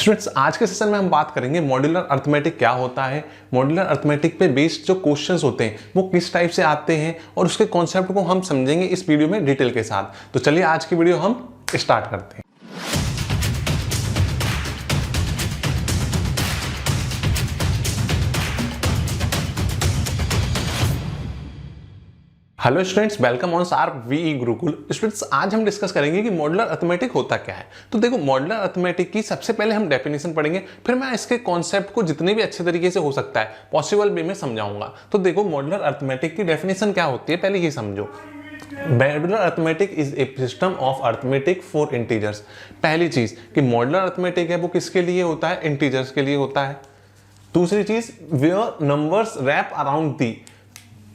Students, आज के session में हम बात करेंगे मॉड्यूलर अर्थमेटिक क्या होता है, मॉड्यूलर अर्थमेटिक पे बेस्ड जो क्वेश्चंस होते हैं वो किस टाइप से आते हैं और उसके कॉन्सेप्ट को हम समझेंगे इस वीडियो में डिटेल के साथ। तो चलिए आज की वीडियो हम स्टार्ट करते हैं। Hello students, welcome on our VE Gurukul. Students, आज हम डिस्कस करेंगे कि मॉड्यूलर अर्थमेटिक होता क्या है। तो देखो, मॉड्यूलर अर्थमेटिक की सबसे पहले हम डेफिनेशन पढ़ेंगे, फिर मैं इसके कॉन्सेप्ट को जितने भी अच्छे तरीके से हो सकता है पॉसिबल वे में समझाऊंगा। तो देखो, मॉड्यूलर अर्थमेटिक की डेफिनेशन क्या होती है पहले ये समझो। Modular arithmetic is a system of arithmetic for integers. पहली चीज कि मॉड्यूलर अर्थमेटिक है वो किसके लिए होता है? इंटीजर्स के लिए होता है। दूसरी चीज, where numbers wrap around the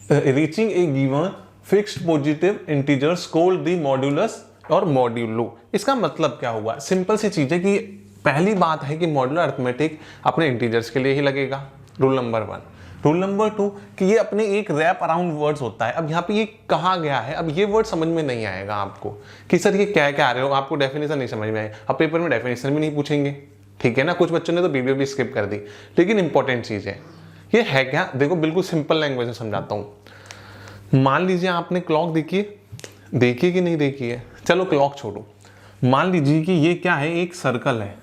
reaching a given fixed positive integers called the modulus और मॉड्यूलो। इसका मतलब क्या हुआ? सिंपल सी चीज है कि पहली बात है कि मॉड्यूलर अर्थमेटिक अपने इंटीजर्स के लिए ही लगेगा, रूल नंबर 1। रूल नंबर 2 कि ये अपने एक रैप अराउंड वर्ड्स होता है। अब यहाँ पे ये कहा गया है, अब ये वर्ड समझ में नहीं आएगा आपको कि सर ये क्या क्या आ रहे हो, आपको डेफिनेशन नहीं समझ में आएगा। अब पेपर में डेफिनेशन भी नहीं पूछेंगे, ठीक है ना। कुछ बच्चों ने तो वीडियो भी स्किप कर दी, लेकिन इंपॉर्टेंट चीज है ये है क्या। देखो, बिल्कुल सिंपल लैंग्वेज में समझाता हूं। मान लीजिए आपने क्लॉक देखी कि नहीं देखी है, चलो क्लॉक छोड़ो। मान लीजिए कि ये क्या है, एक सर्कल है,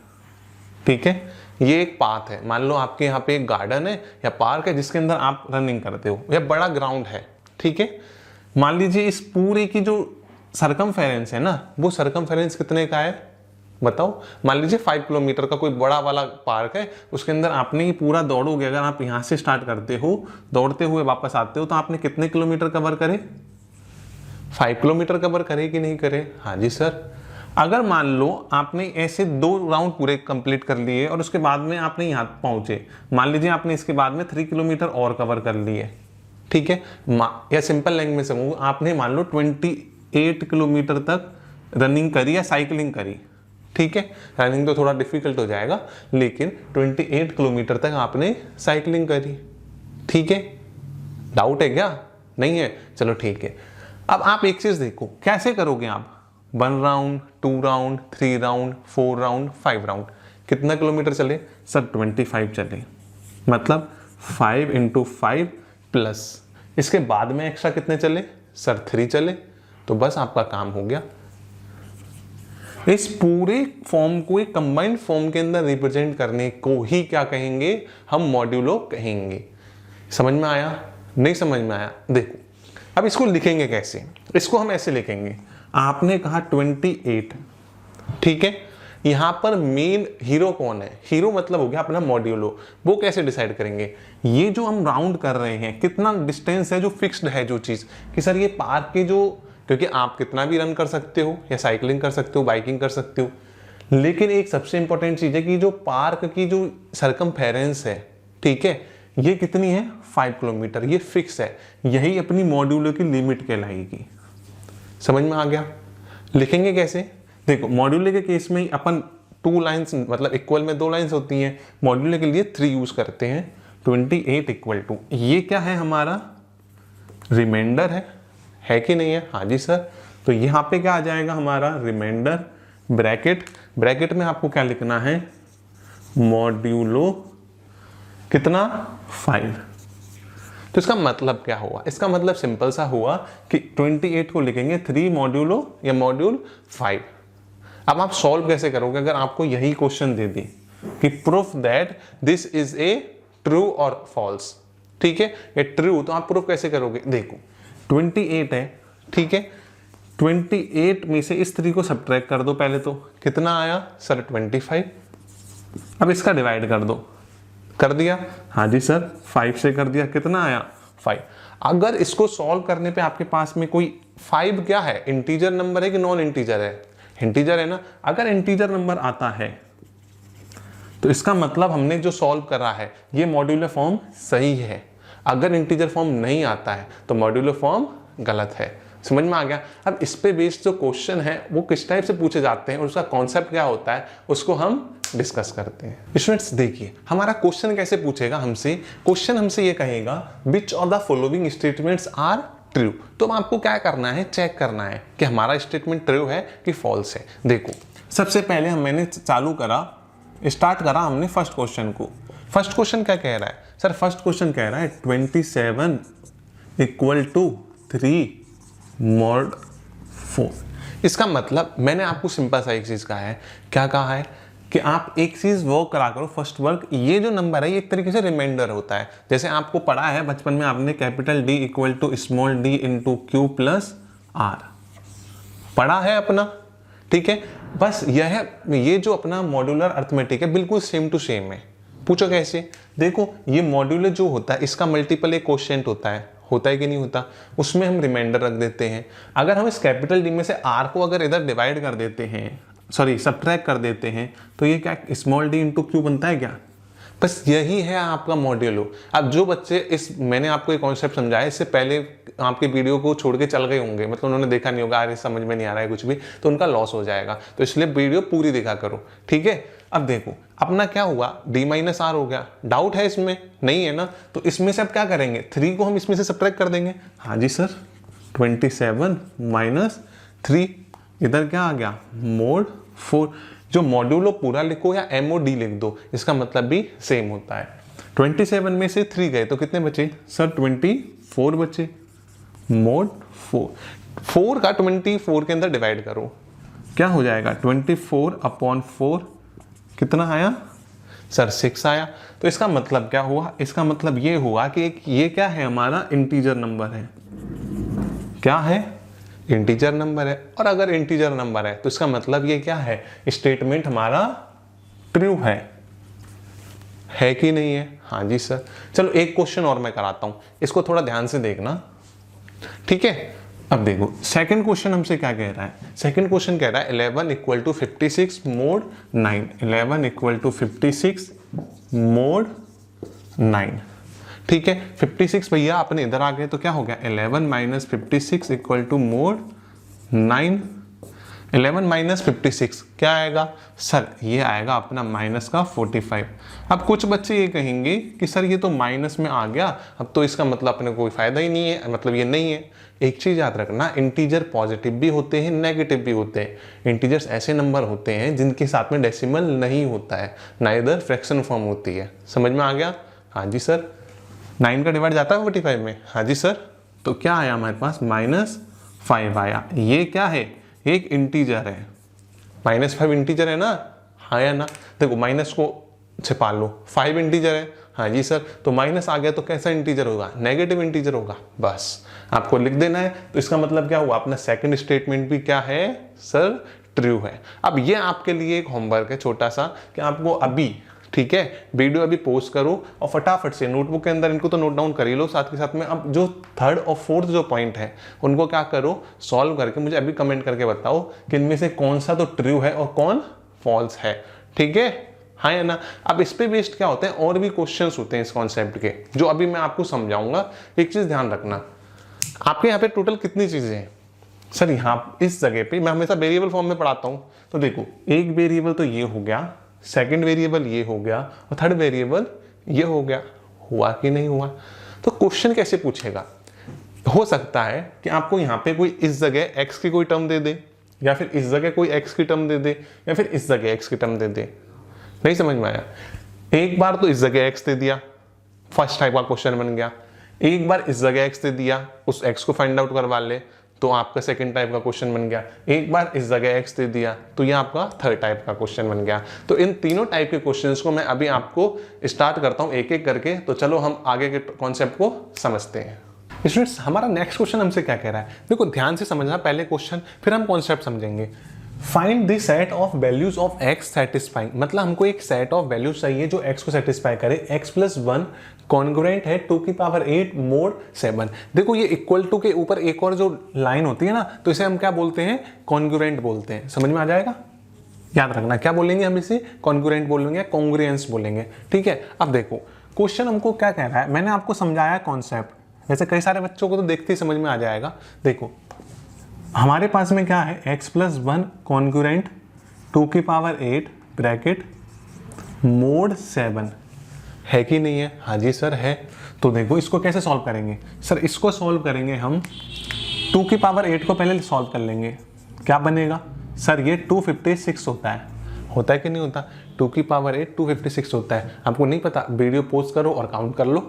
ठीक है। ये एक पाथ है। मान लो आपके यहाँ पे एक गार्डन है या पार्क है जिसके अंदर आप रनिंग करते हो, या बड़ा ग्राउंड है, ठीक है। मान लीजिए इस पूरे की जो सरकमफेरेंस है ना, वो सरकमफेरेंस कितने का है बताओ। मान लीजिए 5 किलोमीटर का कोई बड़ा वाला पार्क है, उसके अंदर आपने ये पूरा दौड़ोगे। अगर आप यहाँ से स्टार्ट करते हो, दौड़ते हुए वापस आते हो, तो आपने कितने किलोमीटर कवर करे? 5 किलोमीटर कवर करे कि नहीं करे? हाँ जी सर। अगर मान लो आपने ऐसे 2 राउंड पूरे कंप्लीट कर लिए और उसके बाद में आपने यहाँ पहुंचे, मान लीजिए आपने इसके बाद में 3 किलोमीटर और कवर कर लिए, ठीक है। या सिंपल लैंग्वेज में कहूँ, आपने मान लो 28 किलोमीटर तक रनिंग करी या साइकिलिंग करी, ठीक है। रनिंग तो थोड़ा डिफिकल्ट हो जाएगा, लेकिन 28 किलोमीटर तक आपने साइकिलिंग करी, ठीक है। डाउट है क्या? नहीं है? चलो ठीक है। अब आप एक चीज देखो, कैसे करोगे आप? 1 round, 2 round, 3 round, 4 round, 5 round. कितना किलोमीटर चले सर? 25 चले। मतलब 5 × 5 प्लस इसके बाद में एक्स्ट्रा कितने चले सर? 3 चले। तो बस आपका काम हो गया। इस पूरे फॉर्म को एक कंबाइंड फॉर्म के अंदर रिप्रेजेंट करने को ही क्या कहेंगे? हम मॉड्यूलो कहेंगे। समझ में आया? नहीं समझ में आया? देखो, अब इसको लिखेंगे कैसे? इसको हम ऐसे लिखेंगे। आपने कहा 28, ठीक है। यहां पर मेन हीरो कौन है? हीरो मतलब हो गया अपना मॉड्यूलो। वो कैसे डिसाइड करेंगे? ये जो हम राउंड कर रहे हैं, कितना डिस्टेंस है जो फिक्स्ड है, जो चीज कि सर ये पार्क के जो, क्योंकि आप कितना भी रन कर सकते हो या साइकिलिंग कर सकते हो, बाइकिंग कर सकते हो, लेकिन एक सबसे इंपॉर्टेंट चीज है कि जो पार्क की जो सरकमफेरेंस है, ठीक है, ये कितनी है? 5 किलोमीटर। ये फिक्स है, यही अपनी मॉड्यूलो की लिमिट कहलाएगी। समझ में आ गया? लिखेंगे कैसे? देखो, मॉड्यूलो के केस में अपन 2 लाइन्स, मतलब इक्वल में 2 लाइन्स होती हैं। मॉड्यूलो के लिए 3 यूज करते हैं। 28 = ये क्या है? हमारा रिमाइंडर है कि नहीं है? हाँ जी सर। तो यहाँ पे क्या आ जाएगा हमारा? रिमाइंडर, ब्रैकेट में आपको क्या लिखना है? मॉड्यूलो कितना? 5। तो इसका मतलब क्या हुआ? इसका मतलब सिंपल सा हुआ कि 28 को लिखेंगे 3 मॉड्यूलो या मॉड्यूल 5। अब आप सॉल्व कैसे करोगे? अगर आपको यही क्वेश्चन दे दी कि proof that this is a true और फॉल्स, ठीक है, ये ट्रू, तो आप प्रूफ कैसे करोगे? देखो, 28 है, ठीक है। 28 में से इस 3 को सब्ट्रैक्ट कर दो पहले, तो कितना आया सर? 25। अब इसका डिवाइड कर दो। कर दिया? हाँ जी सर। 5 से कर दिया, कितना आया? 5। अगर इसको सॉल्व करने पे आपके पास में कोई 5 क्या है? इंटीजर नंबर है कि नॉन इंटीजर है? इंटीजर है ना। अगर इंटीजर नंबर आता है तो इसका मतलब हमने जो सॉल्व करा है ये मॉड्यूलर फॉर्म सही है। अगर इंटीजर फॉर्म नहीं आता है तो मॉड्यूलर फॉर्म गलत है। समझ में आ गया? अब इस पे बेस्ड जो क्वेश्चन है वो किस टाइप से पूछे जाते हैं और उसका कॉन्सेप्ट क्या होता है उसको हम डिस्कस करते हैं। स्टूडेंट्स देखिए, हमारा क्वेश्चन कैसे पूछेगा हमसे? क्वेश्चन हमसे ये कहेगा which of the following statements are true. तो आपको क्या करना है? चेक करना है कि हमारा स्टेटमेंट ट्रू है कि फॉल्स है। देखो, सबसे पहले मैंने चालू करा स्टार्ट करा हमने फर्स्ट क्वेश्चन को। फर्स्ट क्वेश्चन क्या कह रहा है सर? फर्स्ट क्वेश्चन कह रहा है 27 इक्वल टू 3 mod 4। इसका मतलब मैंने आपको सिंपल सा एक चीज कहा है, क्या कहा है कि आप एक चीज वर्क करा करो, फर्स्ट वर्क। ये जो नंबर है ये एक तरीके से रिमाइंडर होता है। जैसे आपको पढ़ा है बचपन में, आपने capital D equal to small d into q plus r पढ़ा है अपना, ठीक है। बस ये जो अपना मॉड्यूलर अर्थमेटिक है बिल्कुल सेम टू सेम है। पूछो कैसे? देखो ये मॉड्यूलर जो होता है इसका मल्टीपल एक क्वोशिएंट होता है कि नहीं होता? उसमें हम रिमाइंडर रख देते हैं। अगर हम इस कैपिटल डी में से आर को अगर इधर डिवाइड कर देते हैं, सॉरी सबट्रैक्ट कर देते हैं, तो ये क्या स्मॉल डी इंटू क्यू बनता है क्या? बस यही है आपका मॉड्यूलो। अब जो बच्चे मैंने आपको एक कॉन्सेप्ट समझाया, इससे पहले आपके वीडियो को छोड़ के चल गए होंगे, मतलब उन्होंने देखा नहीं होगा, अरे समझ में नहीं आ रहा है कुछ भी, तो उनका लॉस हो जाएगा। तो इसलिए वीडियो पूरी देखा करो, ठीक है। अब देखो अपना क्या हुआ, d माइनस आर हो गया। डाउट है इसमें? नहीं है ना? तो इसमें से अब क्या करेंगे, 3 को हम इसमें से सबट्रैक्ट कर देंगे। हाँ जी सर, 27 माइनस 3 इधर क्या आ गया, mod 4। जो मॉड्यूलो पूरा लिखो या MOD लिख दो, इसका मतलब भी सेम होता है। 27 में से 3 गए तो कितने बचे सर? 24 बचे। mod 4 का 24 के अंदर डिवाइड करो, क्या हो जाएगा? 24/4 कितना आया सर? 6 आया। तो इसका मतलब क्या हुआ? इसका मतलब ये हुआ कि ये क्या है, हमारा इंटीजर नंबर है। क्या है? इंटीजर नंबर है। और अगर इंटीजर नंबर है तो इसका मतलब ये क्या है, स्टेटमेंट हमारा ट्रू है कि नहीं है? हाँ जी सर। चलो एक क्वेश्चन और मैं कराता हूं, इसको थोड़ा ध्यान से देखना, ठीक है। अब देखो सेकंड क्वेश्चन हमसे क्या कह रहा है। सेकंड क्वेश्चन कह रहा है 11 equal to 56 mod 9। 11 equal to 56 mod 9, ठीक है। 56 भैया अपने इधर आ गए तो क्या हो गया, 11 minus 56 equal to mod 9। 11 minus 56 क्या आएगा सर? ये आएगा अपना माइनस का 45। अब कुछ बच्चे ये कहेंगे कि सर ये तो माइनस में आ गया, अब तो इसका मतलब अपने कोई फायदा ही नहीं है, मतलब ये नहीं है। एक चीज याद रखना, इंटीजर पॉजिटिव भी होते हैं, नेगेटिव भी होते हैं। इंटीजर्स ऐसे नंबर होते हैं जिनके साथ में डेसिमल नहीं होता है, नाइदर फ्रैक्शन फॉर्म होती है। समझ में आ गया? हाँ जी सर। 9 का डिवाइड जाता है 45 में? हाँ जी सर। तो क्या आया हमारे पास, -5 आया। ये क्या है, एक इंटीजर है। -5 इंटीजर है ना? हाँ या ना? देखो माइनस को छिपा लो, 5 इंटीजर है। हाँ जी सर। तो माइनस आ गया तो कैसा इंटीजर होगा, नेगेटिव इंटीजर होगा। बस आपको लिख देना है। तो इसका मतलब क्या हुआ, अपना सेकंड स्टेटमेंट भी क्या है सर, ट्रू है। अब ये आपके लिए एक होमवर्क है छोटा सा, कि आपको अभी, ठीक है, वीडियो अभी पोस्ट करो और फटाफट से नोटबुक के अंदर इनको तो नोट डाउन कर ही लो, साथ के साथ में अब जो थर्ड और फोर्थ जो पॉइंट है उनको क्या करो, सॉल्व करके मुझे अभी कमेंट करके बताओ कि इनमें से कौन सा तो ट्रू है और कौन फॉल्स है, ठीक है। हाँ या ना? अब इस पे बेस्ड क्या होते हैं, और भी क्वेश्चंस होते हैं इस कॉन्सेप्ट के, जो अभी मैं आपको समझाऊंगा। एक चीज ध्यान रखना, आपके यहाँ पे टोटल कितनी चीजें हैं सर? यहाँ इस जगह पे मैं हमेशा वेरिएबल फॉर्म में पढ़ाता हूँ। तो देखो एक वेरिएबल तो ये हो गया, सेकंड वेरिएबल ये हो गया और थर्ड वेरिएबल ये हो गया। हुआ कि नहीं हुआ? तो क्वेश्चन कैसे पूछेगा, हो सकता है कि आपको यहाँ पे कोई इस जगह x की कोई टर्म दे दे, या फिर इस जगह कोई x की टर्म दे दे, या फिर इस जगह x की टर्म दे दे। नहीं समझ में आया? एक बार तो इस जगह x दे दिया, फर्स्ट टाइप का क्वेश्चन बन गया। एक बार इस जगह x दे दिया, उस x को फाइंड आउट करवा ले, तो आपका सेकंड टाइप का क्वेश्चन बन गया। एक बार इस जगह x दे दिया तो ये आपका थर्ड टाइप का क्वेश्चन बन गया। तो इन तीनों टाइप के क्वेश्चंस को मैं अभी आपको स्टार्ट करता हूं एक एक करके। तो चलो हम आगे के कॉन्सेप्ट को समझते हैं। स्टूडेंट्स हमारा नेक्स्ट क्वेश्चन हमसे क्या कह रहा है, देखो ध्यान से समझना पहले क्वेश्चन, फिर हम कॉन्सेप्ट समझेंगे। Find the set of values of x satisfying, मतलब हमको एक सेट ऑफ वैल्यूज चाहिए जो x को सेटिस्फाई करे। x+1 कॉन्ग्रुएंट है 2 की पावर 8 mod 7। देखो ये इक्वल टू के ऊपर एक और जो लाइन होती है ना, तो इसे हम क्या बोलते हैं, कॉन्ग्रुएंट बोलते हैं। समझ में आ जाएगा? याद रखना क्या बोलेंगे हम इसे, कॉन्ग्रुएंट बोलेंगे, कॉन्ग्रुएंस बोलेंगे, ठीक है। अब देखो क्वेश्चन हमको क्या कह रहा है, मैंने आपको समझाया कॉन्सेप्ट, वैसे कई सारे बच्चों को तो देखते ही समझ में आ जाएगा। देखो हमारे पास में क्या है, x+1 कॉन्ग्रुएंट 2 की पावर 8 ब्रैकेट mod 7 है कि नहीं है? हाँ जी सर है। तो देखो इसको कैसे सॉल्व करेंगे सर, इसको सॉल्व करेंगे हम 2 की पावर 8 को पहले सॉल्व कर लेंगे। क्या बनेगा सर, ये 256 होता है, होता है कि नहीं होता? 2 की पावर 8 256 होता है। आपको नहीं पता, वीडियो पोस्ट करो और काउंट कर लो।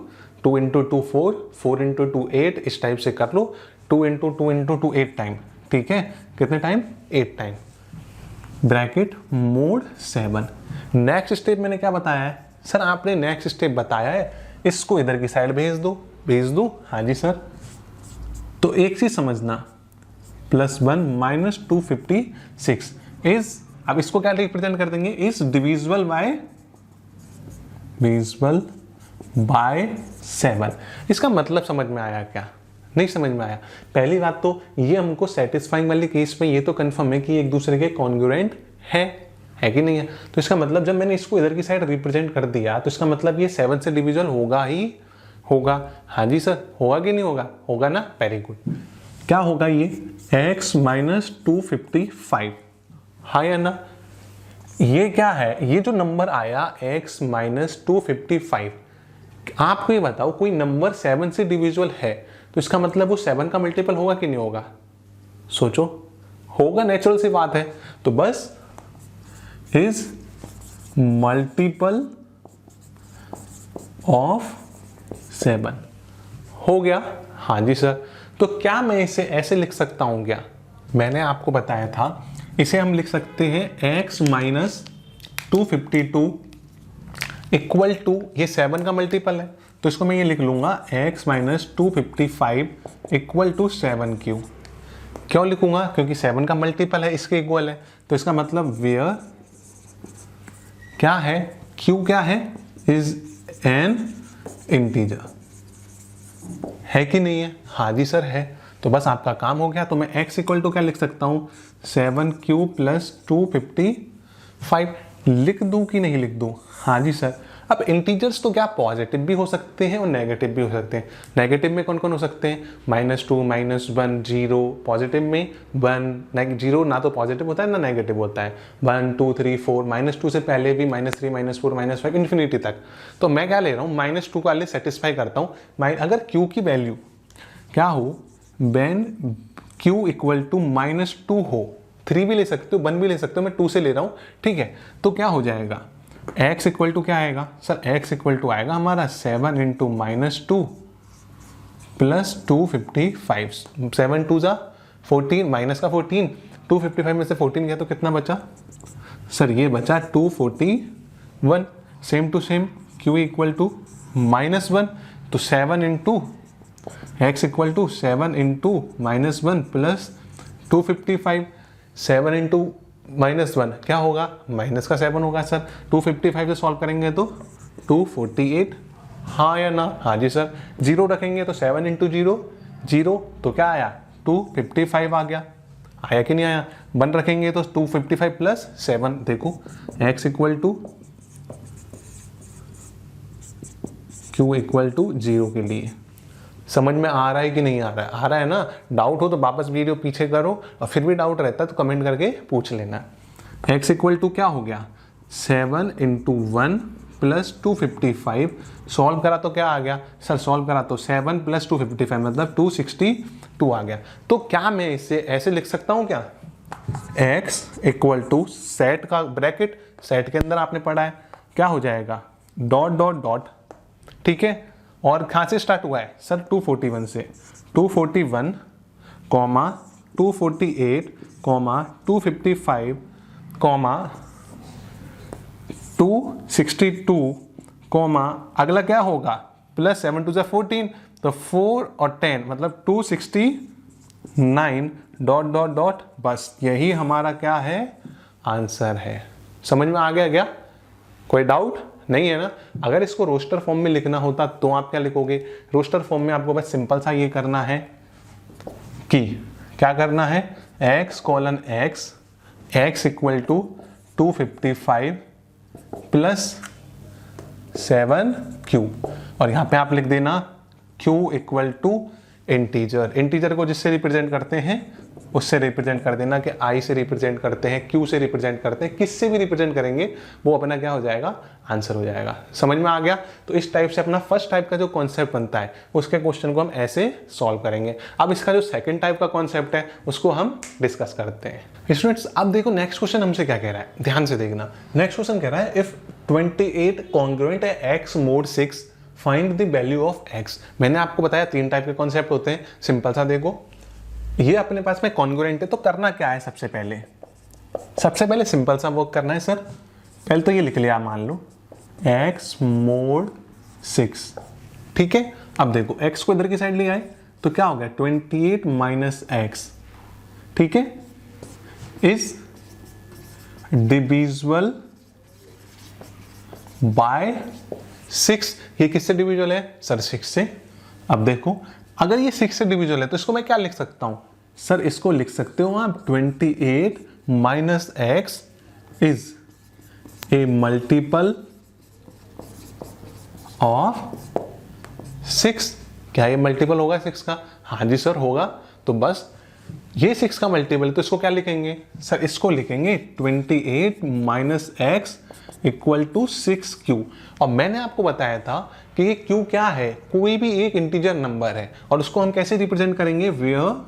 2 × 2 4, 4 × 2 8, इस टाइप से कर लो। 2 × 2 × 2 8 टाइम, ठीक है? कितने time? 8 time. Bracket mode 7। Next step मैंने क्या बताया है? सर आपने नेक्स्ट स्टेप बताया है इसको इधर की साइड भेज दो। हाँ जी सर। तो एक चीज समझना, +1 - 256 इज, अब इसको क्या रिप्रेजेंट कर देंगे? Is divisible by 7। इसका मतलब समझ में आया क्या? नहीं समझ में आया? पहली बात तो ये हमको सेटिस्फाइंग वाली केस में ये तो कंफर्म है कि एक दूसरे के कॉन्ग्रुएंट है कि नहीं है? तो इसका मतलब जब मैंने इसको इधर की साइड रिप्रेजेंट कर दिया तो इसका मतलब ये 7 से डिविजिबल होगा ही होगा। हाँ जी सर, होगा कि नहीं होगा? होगा ना, वेरी गुड। क्या होगा ये? x - 255, हाँ या ना? ये क्या है? ये जो नंबर आया x - 255, आपको ये बताओ कोई नंबर 7 से डिविजिबल है तो इसका मतलब वो 7 का मल्टीपल होगा कि नहीं होगा? सोचो, होगा, नेचुरल सी बात है। तो बस इज मल्टीपल ऑफ 7 हो गया। हाँ जी सर। तो क्या मैं इसे ऐसे लिख सकता हूं क्या? मैंने आपको बताया था इसे हम लिख सकते हैं x - 252 इक्वल टू, ये 7 का मल्टीपल है तो इसको मैं ये लिख लूंगा x - 255 इक्वल टू 7q। क्यों लिखूंगा? क्योंकि 7 का मल्टीपल है, इसके इक्वल है। तो इसका मतलब वेयर क्या है? q क्या है? इज एन इंटीजर, है कि नहीं है? हाँ जी सर है। तो बस आपका काम हो गया। तो मैं x इक्वल टू क्या लिख सकता हूँ? 7q + 255 लिख दूं कि नहीं लिख दूं? हाँ जी सर। अब इंटीजर्स तो क्या पॉजिटिव भी हो सकते हैं और नेगेटिव भी हो सकते हैं। नेगेटिव में कौन कौन हो सकते हैं? -2 -1 0। पॉजिटिव में 1 0 ना तो पॉजिटिव होता है ना नेगेटिव होता है। 1 2 3 4, -2 से पहले भी -3 -4 -5 इन्फिनिटी तक। तो मैं क्या ले रहा हूँ? -2 का ले सेटिस्फाई करता हूँ। अगर q की वैल्यू क्या हो? when q इक्वल टू -2 हो, 3 भी ले सकते हो, 1 भी ले सकते हो, मैं 2 से ले रहा हूँ, ठीक है? तो क्या हो जाएगा? x इक्वल टू क्या आएगा? सर x इक्वल टू आएगा हमारा 7 × -2 + 255। 7 2 = 14, माइनस का 14, 255 में से 14 गया तो कितना बचा? सर ये बचा 241। Same to same q equal to -1, तो 7 × x इक्वल टू 7 × -1 + 255। 7 × -1 क्या होगा? माइनस का 7 होगा सर। 255 से सॉल्व करेंगे तो 248, हाँ या ना? हाँ जी सर। 0 रखेंगे तो 7 × 0 0, तो क्या आया? 255 आ गया। आया कि नहीं आया? 1 रखेंगे तो 255 + 7, देखो x equal to q equal to 0 के लिए। समझ में आ रहा है कि नहीं आ रहा है? आ रहा है ना? डाउट हो तो वापस वीडियो पीछे करो, और फिर भी डाउट रहता है तो कमेंट करके पूछ लेना। x इक्वल टू क्या हो गया? 7 × 1 + 255। सॉल्व करा तो क्या आ गया? सर सॉल्व करा तो 7 + 255 मतलब 262 आ गया। तो क्या मैं इसे ऐसे लिख सकता हूँ क्या? x इक्वल टू सेट का ब्रैकेट, सेट के अंदर आपने पढ़ा है क्या हो जाएगा? डॉट डॉट डॉट, ठीक है? और कहाँ से स्टार्ट हुआ है? सर 241 से। 241, 248, 255, 262, अगला क्या होगा? +7 2 = 14, तो 4 और 10 मतलब 269 डॉट डॉट डॉट। बस यही हमारा क्या है? आंसर है। समझ में आ गया क्या? कोई डाउट नहीं है ना? अगर इसको रोस्टर फॉर्म में लिखना होता तो आप क्या लिखोगे? रोस्टर फॉर्म में आपको बस सिंपल सा ये करना है कि क्या करना है? x इक्वल टू 255 + 7q, और यहां पे आप लिख देना q इक्वल टू इंटीजर को जिससे रिप्रेजेंट करते हैं उससे रिप्रेजेंट कर देना, कि आई से रिप्रेजेंट करते हैं, क्यू से रिप्रेजेंट करते हैं, किससे भी रिप्रेजेंट करेंगे वो अपना क्या हो जाएगा, आंसर हो जाएगा। समझ में आ गया। तो इस टाइप से अपना फर्स्ट टाइप का जो कॉन्सेप्ट बनता है उसके क्वेश्चन को हम ऐसे सॉल्व करेंगे। अब इसका जो सेकंड टाइप का कॉन्सेप्ट है उसको हम डिस्कस करते हैं। स्टूडेंट्स अब देखो नेक्स्ट क्वेश्चन हमसे क्या कह रहा है, ध्यान से देखना। नेक्स्ट क्वेश्चन कह रहा है इफ 28 कॉन्ग्रुएंट है x mod 6 find the value of x। मैंने आपको बताया 3 टाइप के कॉन्सेप्ट होते हैं। सिंपल सा देखो, ये अपने पास में कॉन्ग्रुएंट है तो करना क्या है, सबसे पहले सिंपल सा वर्क करना है सर। पहले तो ये लिख लिया, मान लो x mod 6, ठीक है। अब देखो x को इधर की साइड ले आए तो क्या हो गया 28 माइनस x, ठीक है, इज डिविजिबल बाय 6। ये किससे डिविजिबल है सर, 6 से। अब देखो अगर ये 6 से डिविजिबल है तो इसको मैं क्या लिख सकता हूं सर, इसको लिख सकते हो आप 28 minus x is a multiple of 6। क्या ये मल्टीपल होगा 6 का? हाँ जी सर होगा। तो बस ये 6 का मल्टीपल, तो इसको क्या लिखेंगे सर, इसको लिखेंगे 28 minus x equal to 6q। और मैंने आपको बताया था कि ये q क्या है, कोई भी एक इंटीजर नंबर है और उसको हम कैसे रिप्रेजेंट करेंगे, where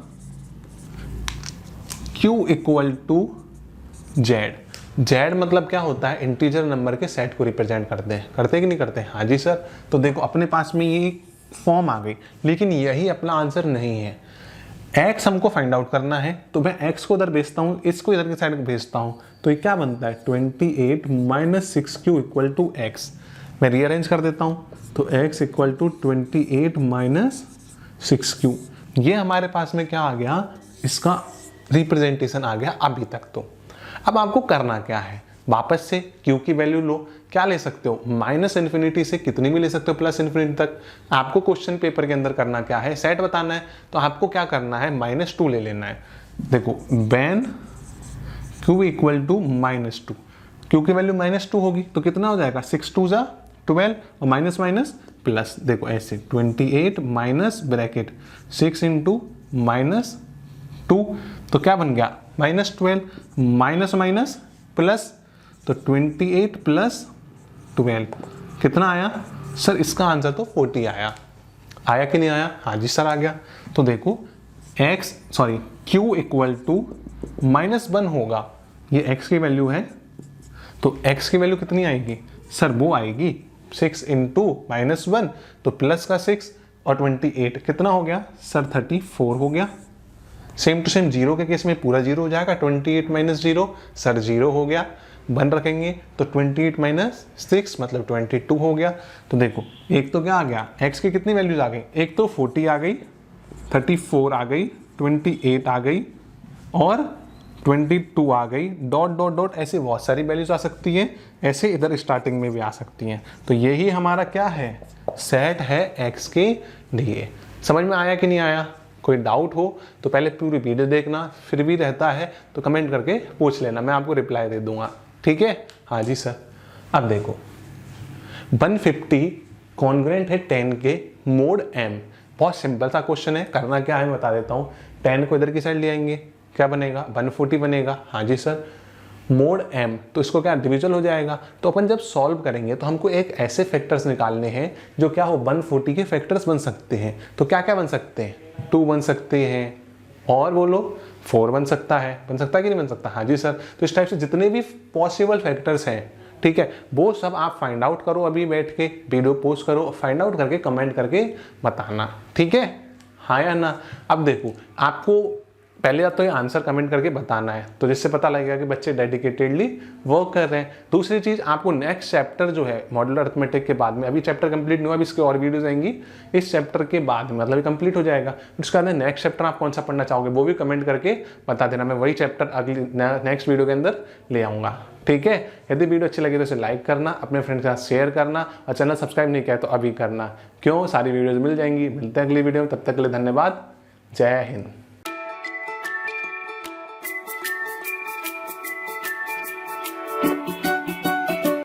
q equal to z मतलब क्या होता है, इंटीजर नंबर के सेट को रिप्रेजेंट करते हैं कि नहीं करते हैं? हाँ जी सर। तो देखो अपने पास में ये फॉर्म आ गई, लेकिन यही अपना आंसर नहीं है। x हमको फाइंड आउट करना है तो मैं x को उधर भेजता हूँ, इसको इधर की साइड भेजता हूँ, तो ये क्या बनता है 28 minus 6q equal to x। मैं रीअरेंज कर देता हूँ तो x equal to 28 minus 6q। ये हमारे पास में क्या आ गया, इसका रिप्रेजेंटेशन आ गया अभी तक। तो अब आपको करना क्या है, वापस से q की वैल्यू लो। क्या ले सकते हो, माइनस इन्फिनिटी से कितनी भी ले सकते हो, प्लस इन्फिनिटी तक। आपको क्वेश्चन पेपर के अंदर करना क्या है, सेट बताना है, तो आपको क्या करना है, -2 ले लेना है। देखो when q equal to -2, q की वैल्यू -2 होगी तो कितना हो जाएगा, 6 2 जा 12 और माइनस माइनस प्लस। देखो ऐसे 28 माइनस ब्रैकेट 6 इंटू -2, तो क्या बन गया -12 माइनस माइनस प्लस, तो 28 प्लस 12 कितना आया सर, इसका आंसर तो 40 आया कि नहीं आया? हाँ जी सर आ गया। तो देखो q इक्वल टू -1 होगा, ये x की वैल्यू है, तो x की वैल्यू कितनी आएगी सर, वो आएगी 6 इंटू -1 तो प्लस का 6 और 28 कितना हो गया सर, 34 हो गया। सेम टू सेम जीरो के केस में पूरा जीरो हो जाएगा, 28 माइनस 0 सर 0 हो गया। 1 रखेंगे तो 28 माइनस 6 मतलब 22 हो गया। तो देखो एक तो क्या आ गया, x की कितनी वैल्यूज आ गई, एक तो 40 आ गई, 34 आ गई, 28 आ गई और 22 आ गई, डॉट डॉट डॉट ऐसे बहुत सारी वैल्यूज आ सकती हैं, ऐसे इधर स्टार्टिंग में भी आ सकती हैं। तो यही हमारा क्या है, सेट है x के लिए। समझ में आया कि नहीं आया? कोई डाउट हो तो पहले पूरी वीडियो देखना, फिर भी रहता है तो कमेंट करके पूछ लेना, मैं आपको रिप्लाई दे दूंगा, ठीक है? हाँ जी सर। अब देखो 150 कॉन्ग्रुएंट है 10 के मोड m। बहुत सिंपल सा क्वेश्चन है, करना क्या है बता देता हूँ। 10 को इधर की साइड ले आएंगे, क्या बनेगा 140 बनेगा। हाँ जी सर। मोड m तो इसको क्या डिविजल हो जाएगा। तो अपन जब सॉल्व करेंगे तो हमको एक ऐसे फैक्टर्स निकालने हैं जो क्या हो 140 के फैक्टर्स बन सकते हैं। तो क्या क्या बन सकते हैं, 2 बन सकते हैं और बोलो 4 बन सकता है कि नहीं बन सकता? हाँ जी सर। तो इस टाइप से जितने भी पॉसिबल फैक्टर्स हैं, ठीक है, वो सब आप फाइंड आउट करो, अभी बैठ के वीडियो पोस्ट करो, फाइंड आउट करके कमेंट करके बताना, ठीक है? हाँ या ना? अब देखो आपको पहले तो ये आंसर कमेंट करके बताना है, तो जिससे पता लगेगा कि बच्चे डेडिकेटेडली वर्क कर रहे हैं। दूसरी चीज, आपको नेक्स्ट चैप्टर जो है मॉड्यूलर अरिथमेटिक के बाद में, अभी चैप्टर कंप्लीट नहीं हुआ, अभी इसके और वीडियोस आएंगी इस चैप्टर के बाद में, मतलब कंप्लीट हो जाएगा। उसके बाद नेक्स्ट चैप्टर आप कौन सा पढ़ना चाहोगे वो भी कमेंट करके बता देना, मैं वही चैप्टर अगली नेक्स्ट वीडियो के अंदर ले आऊँगा, ठीक है? यदि वीडियो अच्छी लगी तो इसे लाइक करना, अपने फ्रेंड्स के साथ शेयर करना और चैनल सब्सक्राइब नहीं किया तो अभी करना। क्यों, सारी वीडियोज़ मिल जाएंगी। मिलते हैं अगली वीडियो में, तब तक के लिए धन्यवाद। जय हिंद।